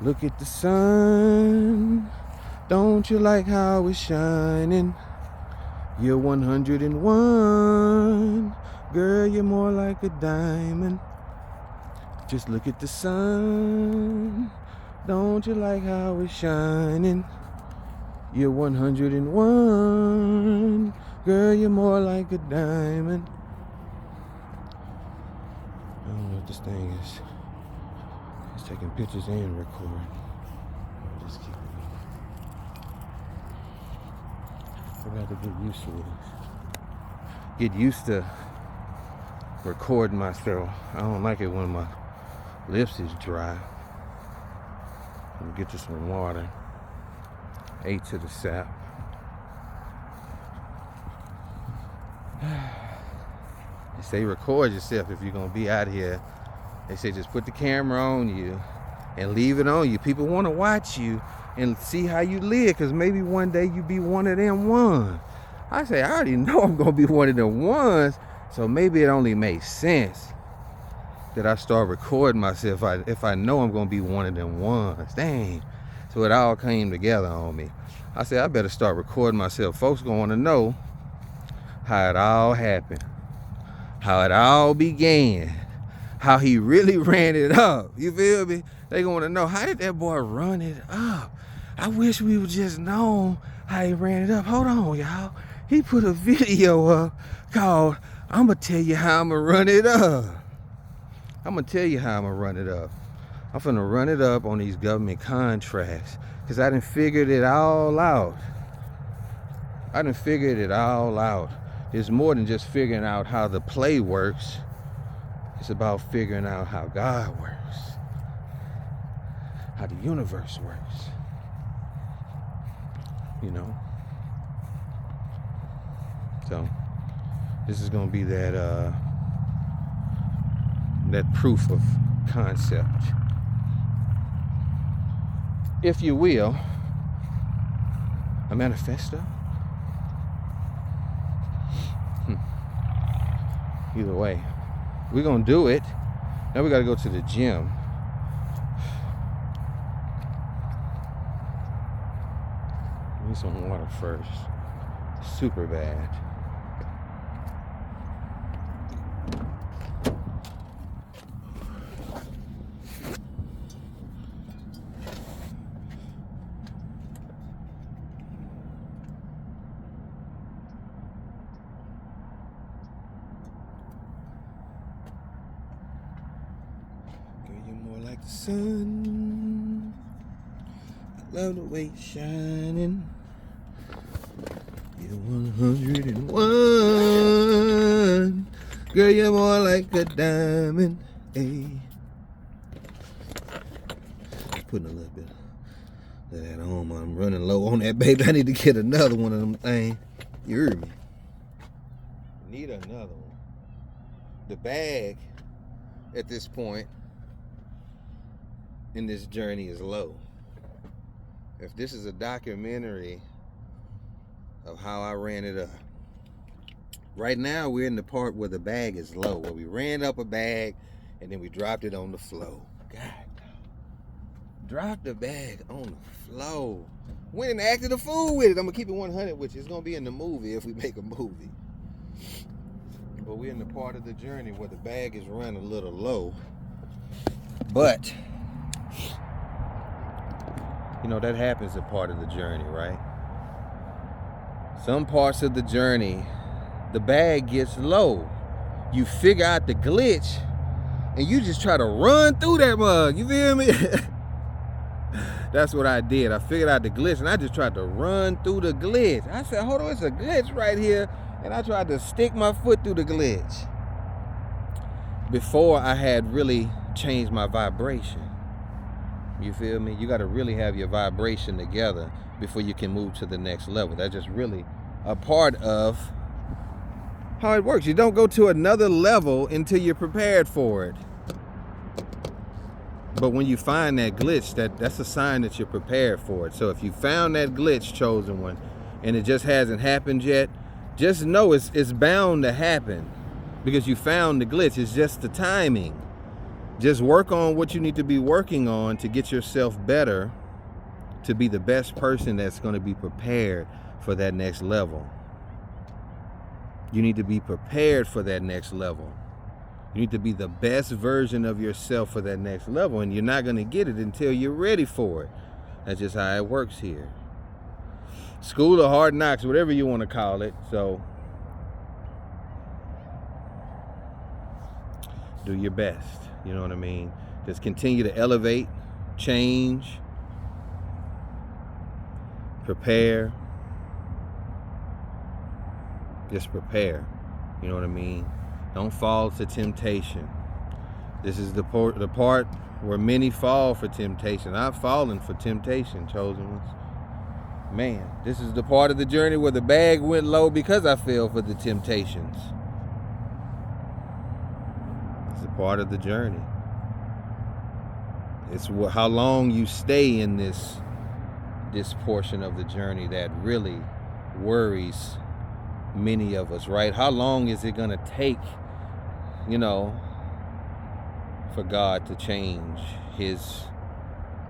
Look at the sun. Don't you like how it's shining? You're 101. Girl, you're more like a diamond. Just look at the sun. Don't you like how it's shining? You're 101. Girl, you're more like a diamond. I don't know what this thing is. It's taking pictures and recording. I'll just keep it. I got to get used to this. Get used to recording myself. I don't like it when my lips is dry. I'll get you some water. 8 to the sap. They say record yourself if you're gonna be out here. They say just put the camera on you and leave it on you. People want to watch you and see how you live, because maybe one day you be one of them ones. I say I already know I'm gonna be one of them ones, so maybe it only makes sense that I start recording myself if I know I'm gonna be one of them ones. Dang. So it all came together on me. I said I better start recording myself. Folks gonna want to know how it all happened, how it all began, how he really ran it up. You feel me? They gonna want to know, how did that boy run it up? I wish we would just know how he ran it up. Hold on, y'all. He put a video up called "I'ma tell you how I'ma run it up." I'ma tell you how I'ma run it up. I'm finna run it up on these government contracts, because I done figured it all out. I done figured it all out. It's more than just figuring out how the play works. It's about figuring out how God works, how the universe works. You know? So, this is gonna be that proof of concept, if you will, a manifesto. Either way, we're gonna do it. Now we gotta go to the gym. Need some water first. Super bad. Like the sun, I love the way it's shining. You're 101. Girl, you're more like a diamond. Hey. Just putting a little bit of that on. I'm running low on that, baby. I need to get another one of them things. You heard me? Need another one. The bag at this point in this journey is low. If this is a documentary of how I ran it up, right now we're in the part where the bag is low, where we ran up a bag and then we dropped it on the floor. God, drop the bag on the floor. Went and acted a fool with it. I'm gonna keep it 100 with you. It's gonna be in the movie if we make a movie. But we're in the part of the journey where the bag is run a little low. But you know, that happens a part of the journey, right? Some parts of the journey, the bag gets low. You figure out the glitch and you just try to run through that mug. You feel me? That's what I did. I figured out the glitch and I just tried to run through the glitch. I said, hold on, it's a glitch right here. And I tried to stick my foot through the glitch before I had really changed my vibration. You feel me? You got to really have your vibration together before you can move to the next level. That's just really a part of how it works. You don't go to another level until you're prepared for it. But when you find that glitch, that's a sign that you're prepared for it. So if you found that glitch, chosen one, and it just hasn't happened yet, just know it's bound to happen, because you found the glitch. It's just the timing. Just work on what you need to be working on to get yourself better, to be the best person that's going to be prepared for that next level. You need to be prepared for that next level. You need to be the best version of yourself for that next level, and you're not going to get it until you're ready for it. That's just how it works here. School of hard knocks, whatever you want to call it. So do your best. You know what I mean? Just continue to elevate, change, prepare. Just prepare. You know what I mean? Don't fall to temptation. This is the part where many fall for temptation. I've fallen for temptation, chosen ones. Man, this is the part of the journey where the bag went low because I fell for the temptations. It's a part of the journey. It's how long you stay in this portion of the journey that really worries many of us, right? How long is it going to take, for God to change his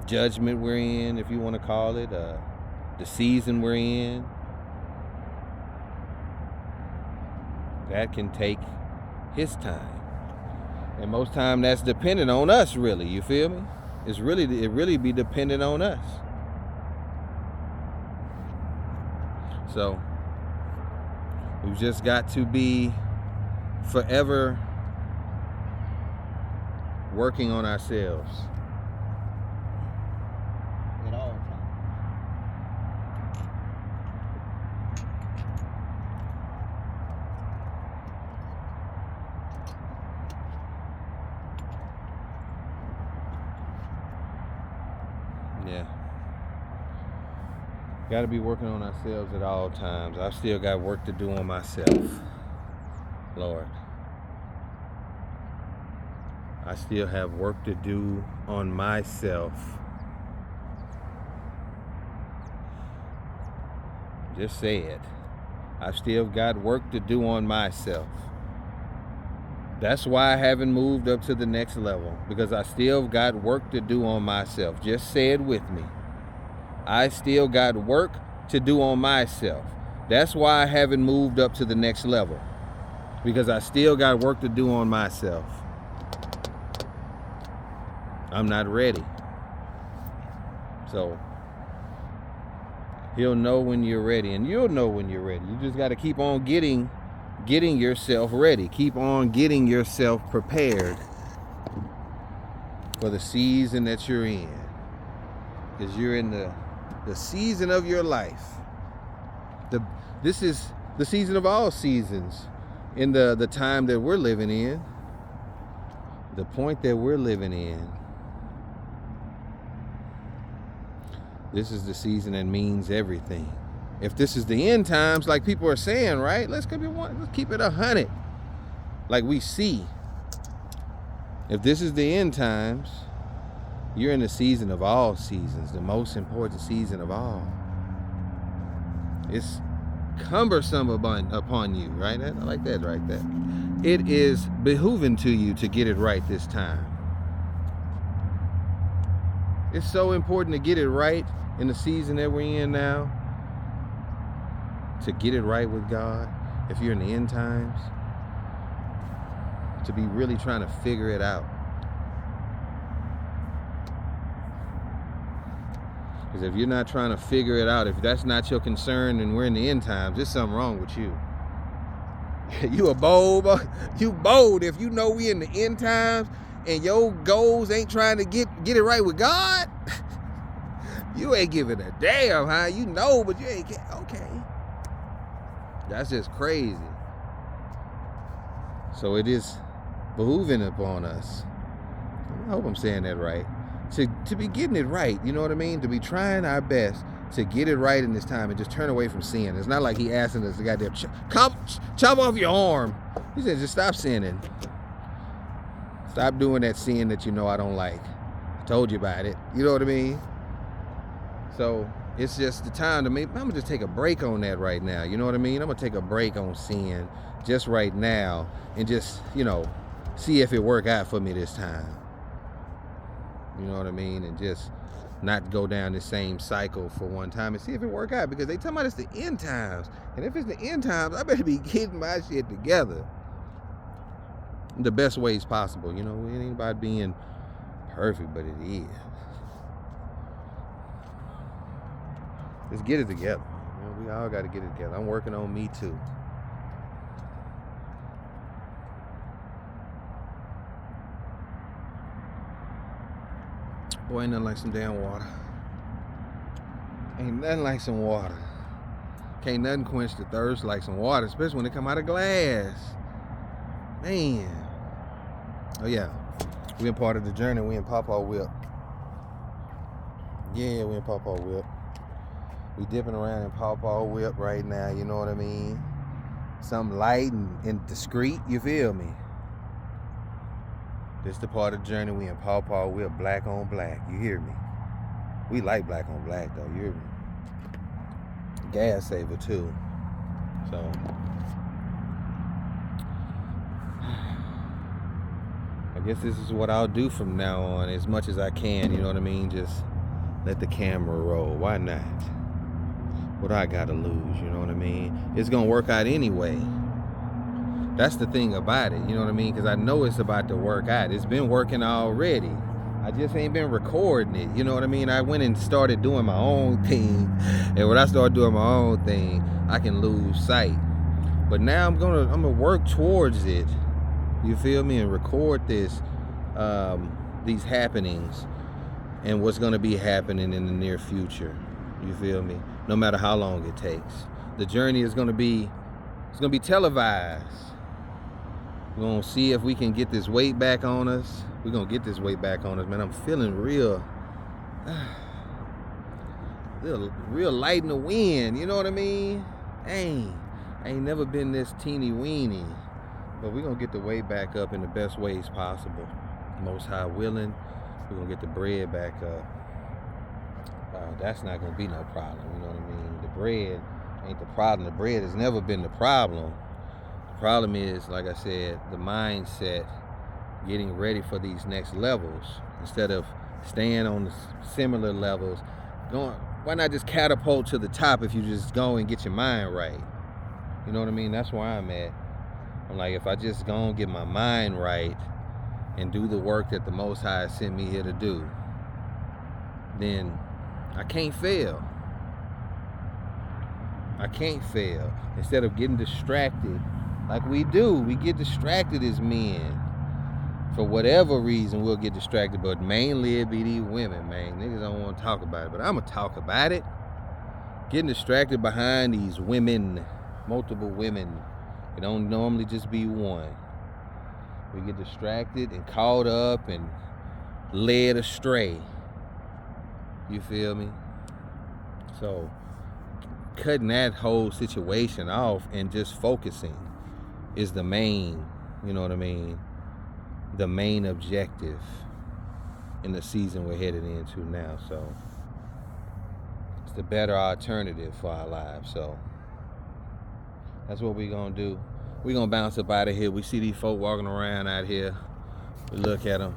judgment we're in, if you want to call it, the season we're in? That can take his time. And most time that's dependent on us, really. You feel me? It really be dependent on us. So we've just got to be forever working on ourselves at all times. Yeah. Got to be working on ourselves at all times. I've still got work to do on myself, Lord. I still have work to do on myself. Just say it. I've still got work to do on myself. That's why I haven't moved up to the next level, because I still got work to do on myself. Just say it with me. I still got work to do on myself. That's why I haven't moved up to the next level, because I still got work to do on myself. I'm not ready. So he'll know when you're ready, and you'll know when you're ready. You just got to keep on getting yourself ready. Keep on getting yourself prepared for the season that you're in, because you're in the season of your life. This is the season of all seasons in the time that we're living in, the point that we're living in. This is the season that means everything. If this is the end times, like people are saying, right? Let's keep it 100. Like we see. If this is the end times, you're in the season of all seasons, the most important season of all. It's cumbersome upon you, right? I like that right there. It is behooving to you to get it right this time. It's so important to get it right in the season that we're in now. To get it right with God, if you're in the end times, to be really trying to figure it out. Because if you're not trying to figure it out, if that's not your concern and we're in the end times, there's something wrong with you. You bold if you know we in the end times and your goals ain't trying to get it right with God. You ain't giving a damn, huh? You know, but you ain't okay. That's just crazy. So it is behooving upon us. I hope I'm saying that right. To be getting it right, you know what I mean? To be trying our best to get it right in this time and just turn away from sin. It's not like he asking us to goddamn chop off your arm. He said, just stop sinning. Stop doing that sin that you know I don't like. I told you about it. You know what I mean? So it's just the time to I'm going to just take a break on that right now. You know what I mean? I'm going to take a break on sin just right now and just, see if it work out for me this time. You know what I mean? And just not go down the same cycle for one time and see if it work out, because they talking about it's the end times. And if it's the end times, I better be getting my shit together the best ways possible. You know, it ain't about being perfect, but it is. Just get it together. You know, we all got to get it together. I'm working on me too. Boy, ain't nothing like some damn water. Ain't nothing like some water. Can't nothing quench the thirst like some water, especially when it come out of glass. Man. Oh yeah, we in part of the journey. We in Pawpaw Whip. Yeah, we in Pawpaw Whip. We dipping around in Pawpaw Whip right now. You know what I mean? Something light and discreet. You feel me? This the part of the journey. We in Pawpaw Whip, black on black. You hear me? We like black on black though. You hear me? Gas saver too. So. I guess this is what I'll do from now on, as much as I can, you know what I mean? Just let the camera roll. Why not? What I gotta lose, you know what I mean? It's gonna work out anyway. That's the thing about it, you know what I mean? Because I know it's about to work out. It's been working already. I just ain't been recording it, you know what I mean? I went and started doing my own thing. And when I start doing my own thing, I can lose sight. But now I'm gonna work towards it. You feel me? And record this, these happenings and what's going to be happening in the near future. You feel me? No matter how long it takes. The journey is going to be, it's going to be televised. We're going to see if we can get this weight back on us. We're going to get this weight back on us, man. I'm feeling real light in the wind. You know what I mean? I ain't never been this teeny weeny. But we're going to get the weight back up in the best ways possible. Most High willing, we're going to get the bread back up. That's not going to be no problem, you know what I mean? The bread ain't the problem. The bread has never been the problem. The problem is, like I said, the mindset, getting ready for these next levels. Instead of staying on the similar levels, why not just catapult to the top if you just go and get your mind right? You know what I mean? That's where I'm at. I'm like, if I just go and get my mind right and do the work that the Most High sent me here to do, then I can't fail. I can't fail. Instead of getting distracted like we do, we get distracted as men. For whatever reason, we'll get distracted, but mainly it be these women, man. Niggas don't want to talk about it, but I'm going to talk about it. Getting distracted behind these women, multiple women. It don't normally just be one. We get distracted and caught up and led astray. You feel me? So, cutting that whole situation off and just focusing is the main, you know what I mean? The main objective in the season we're headed into now. So, it's the better alternative for our lives. So, that's what we're going to do. We're going to bounce up out of here. We see these folk walking around out here. We look at them.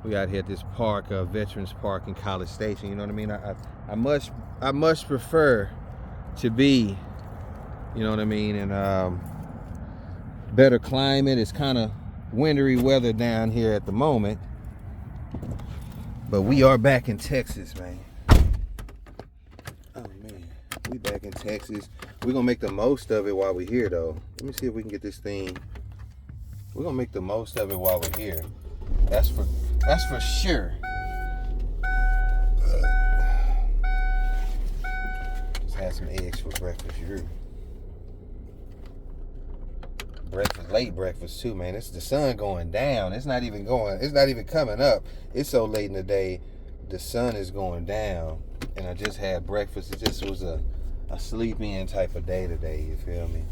We out here at this park, Veterans Park in College Station. You know what I mean? I much prefer to be, you know what I mean, in better climate. It's kind of wintry weather down here at the moment. But we are back in Texas, man. Oh, man. We back in Texas. We're going to make the most of it while we're here, though. Let me see if we can get this thing. We're going to make the most of it while we're here. That's for sure. Just had some eggs for breakfast. Late breakfast too, man. It's the sun going down. It's not even coming up. It's so late in the day, the sun is going down. And I just had breakfast. It just was a sleep in type of day today, you feel me?